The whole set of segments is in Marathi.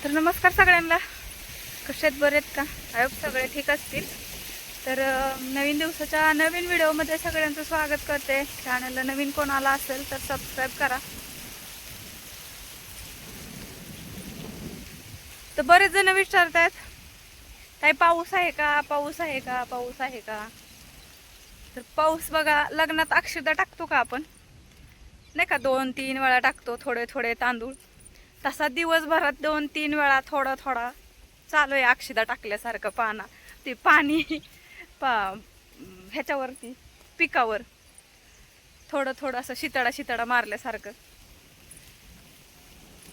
तर नमस्कार सगळ्यांना. कसे आहेत, बरे आहेत का? आय होप सगळे ठीक असतील. तर नवीन दिवसाच्या नवीन व्हिडिओमध्ये सगळ्यांचं स्वागत करते. चॅनलला नवीन कोणाला असेल तर सबस्क्राईब करा. तर बरेच जण विचारतात, काही पाऊस आहे का, पाऊस आहे का, पाऊस आहे का. तर पाऊस बघा, लग्नात अक्षदा टाकतो का आपण, नाही का, 2-3 वेळा टाकतो थोडे थोडे तांदूळ. तसा दिवसभरात 2-3 वेळा थोडा थोडा चालू आहे अक्षदा टाकल्यासारखं. ते पाणी पा ह्याच्यावरती पिकावर थोडं थोडं असं शितळा शितळा मारल्यासारखं.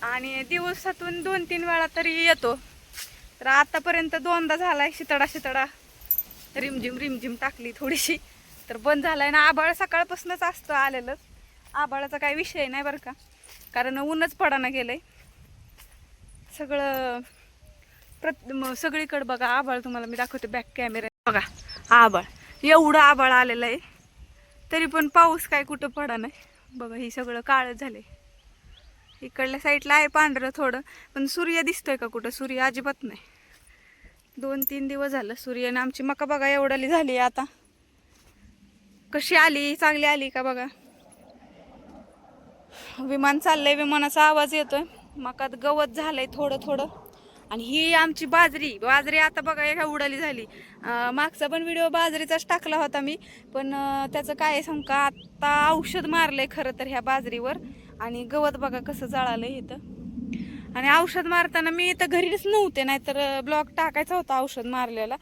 आणि दिवसातून 2-3 वेळा तरी येतो. तर आतापर्यंत 2दा झालाय शितळा शितळा, रिमझिम रिमझिम टाकली थोडीशी, तर बंद झालाय ना. आभाळ सकाळपासूनच असतं आलेलंच, आभाळाचा काही विषय नाही बरं का, कारण ऊनच पडाना गेलंय सगळं. सगळीकडे बघा आभाळ. तुम्हाला मी दाखवते बॅक कॅमेरा. बघा आभाळ, एवढं आभाळ आलेलं आहे, तरी पण पाऊस काय कुठं पडा नाही. बघा ही सगळं काळं झालंय. इकडल्या साईडला आहे पांढरं थोडं, पण सूर्य दिसतोय का कुठं? सूर्य अजिबात नाही. 2-3 दिवस झालं सूर्याने. आमची मका बघा एवढाली झाली आता. कशी आली, चांगली आली का बघा. विमान चाललंय, विमानाचा आवाज येतोय. मकात गवत झालंय थोडं थोडं. आणि ही आमची बाजरी आता बघा एका उडाली झाली. मागचा पण व्हिडिओ बाजरीचाच टाकला होता मी, पण त्याचं काय सांगू का, आता औषध मारलंय खरं तर ह्या बाजरीवर. आणि गवत बघा कसं जळालंय इथं. आणि औषध मारताना मी इथं घरीच नव्हते, नाहीतर ब्लॉग टाकायचा होता औषध मारलेला.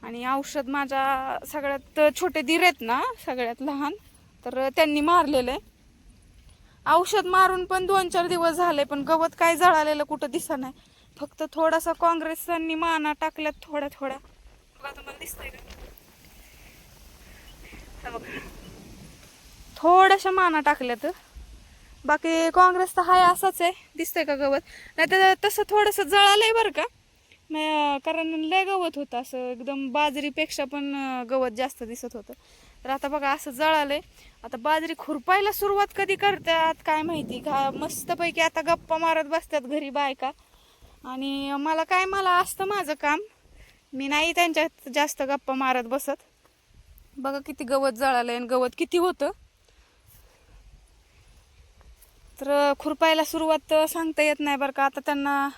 आणि औषध माझ्या सगळ्यात छोटे दीर आहेत ना, सगळ्यात लहान, तर त्यांनी मारलेलं आहे. औषध मारून पण 2-4 दिवस झाले, पण गवत काय जळालेलं कुठं दिसत नाही. फक्त थोडासा काँग्रेसांनी माना टाकल्यात थोड्या थोड्या. बघा तुम्हाला दिसतंय का, बघा थोड्याशा माना टाकल्यात. बाकी काँग्रेस तर हाय असाच आहे. दिसतंय का गवत? नाही तर तसं थोडंसं जळालंय बरं का, कारण लय गवत होतं असं, एकदम बाजरीपेक्षा पण गवत जास्त दिसत होतं. तर आता बघा असं जळालंय. आता बाजरी खुरपायला सुरुवात कधी करतात काय माहिती. मस्तपैकी आता गप्पा मारत बसतात घरी बायका. आणि मला असतं माझं काम, मी नाही त्यांच्यात जास्त गप्पा मारत बसत. बघा किती गवत जळालंय आणि गवत किती होतं. तर खुरपायला सुरुवात सांगता येत नाही बरं का. आता त्यांना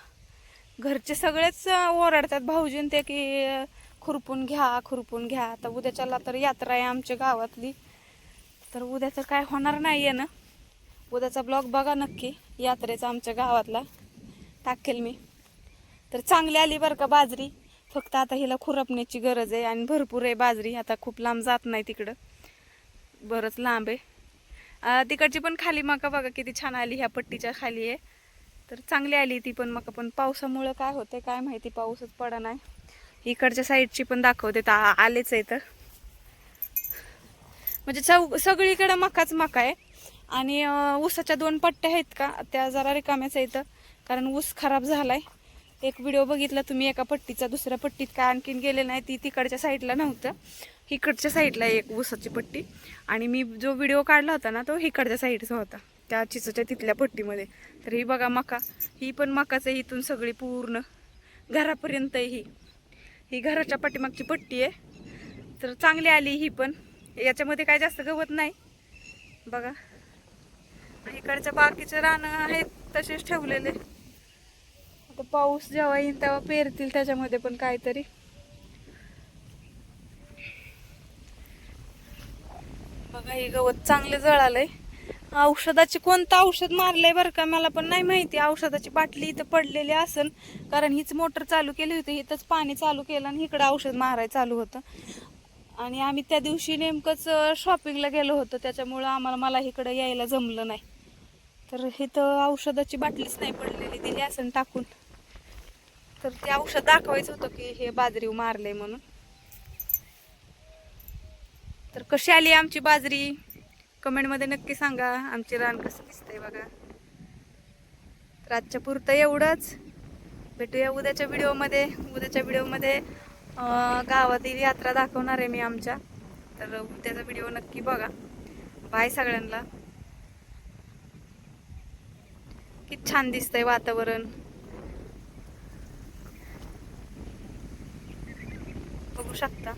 घरचे सगळेच ओरडतात, भाऊजीन ते, की खुरपून घ्या खुरपून घ्या. आता उद्याच्याला तर यात्रा आहे आमच्या गावातली, तर उद्या तर काय होणार नाही आहे ना. उद्याचा ब्लॉग बघा नक्की, यात्रेचा आमच्या गावातला टाकेल मी. तर चांगली आली बरं का बाजरी. फक्त आता हिला खुरपण्याची गरज आहे, आणि भरपूर आहे बाजरी. आता खूप लांब जात नाही तिकडं, बरंच लांब आहे. तिकडची पण खाली मका बघा किती छान आली, ह्या पट्टीच्या खाली आहे. तर चांगली आली ती पण मका, पण पावसामुळं काय होतंय काय माहिती, पाऊसच पडा नाही. इकडच्या साईडची पण दाखवते, तर आलेच आहे. तर म्हणजे सगळीकडे मकाच मका आहे. आणि ऊसाच्या 2 पट्ट्या आहेत का, त्या जरा रिकाम्याच आहेत, कारण ऊस खराब झालाय. एक व्हिडिओ बघितला तुम्ही एका पट्टीचा, दुसऱ्या पट्टीत काय आणखीन गेले नाही, ती तिकडच्या साईडला नव्हतं, इकडच्या साईडला एक ऊसाची पट्टी. आणि मी जो व्हिडिओ काढला होता ना, तो इकडच्या साईडचा होता, त्या चिचच्या तिथल्या पट्टीमध्ये. तर ही बघा मका, ही पण मकाच आहे. इथून सगळी पूर्ण घरापर्यंत ही घराच्या पाठीमागची पट्टी आहे. तर चांगली आली ही पण. याच्यामध्ये काय जास्त गवत नाही बघा. इकडच्या बाकीचे रानं आहेत तसेच ठेवलेले. आता पाऊस जेव्हा येईल तेव्हा पेरतील त्याच्यामध्ये पण काहीतरी. बघा हे गवत चांगले जळालंय. औषधाची कोणतं औषध मारलंय बरं का, मला पण नाही माहिती. औषधाची बाटली इथं पडलेली असन, कारण हीच मोटर चालू केली होती, इथंच पाणी चालू केलं आणि इकडं औषध मारायला चालू होतं. आणि आम्ही त्या दिवशी नेमकंच शॉपिंगला गेलो होतो, त्याच्यामुळं मला इकडं यायला जमलं नाही. तर इथं औषधाची बाटलीच नाही पडलेली, दिली असन टाकून. तर ते औषध दाखवायचं होतं की हे बाजरी मारले म्हणून. तर कशी आली आमची बाजरी कमेंटमध्ये नक्की सांगा. आमची रान कसं दिसतंय बघा. तर आजच्या पुरतं एवढंच. भेटूया उद्याच्या व्हिडिओमध्ये. गावातील यात्रा दाखवणार आहे मी आमच्या. तर उद्याचा व्हिडिओ नक्की बघा. बाय सगळ्यांना. किती छान दिसतंय वातावरण. बघू शकता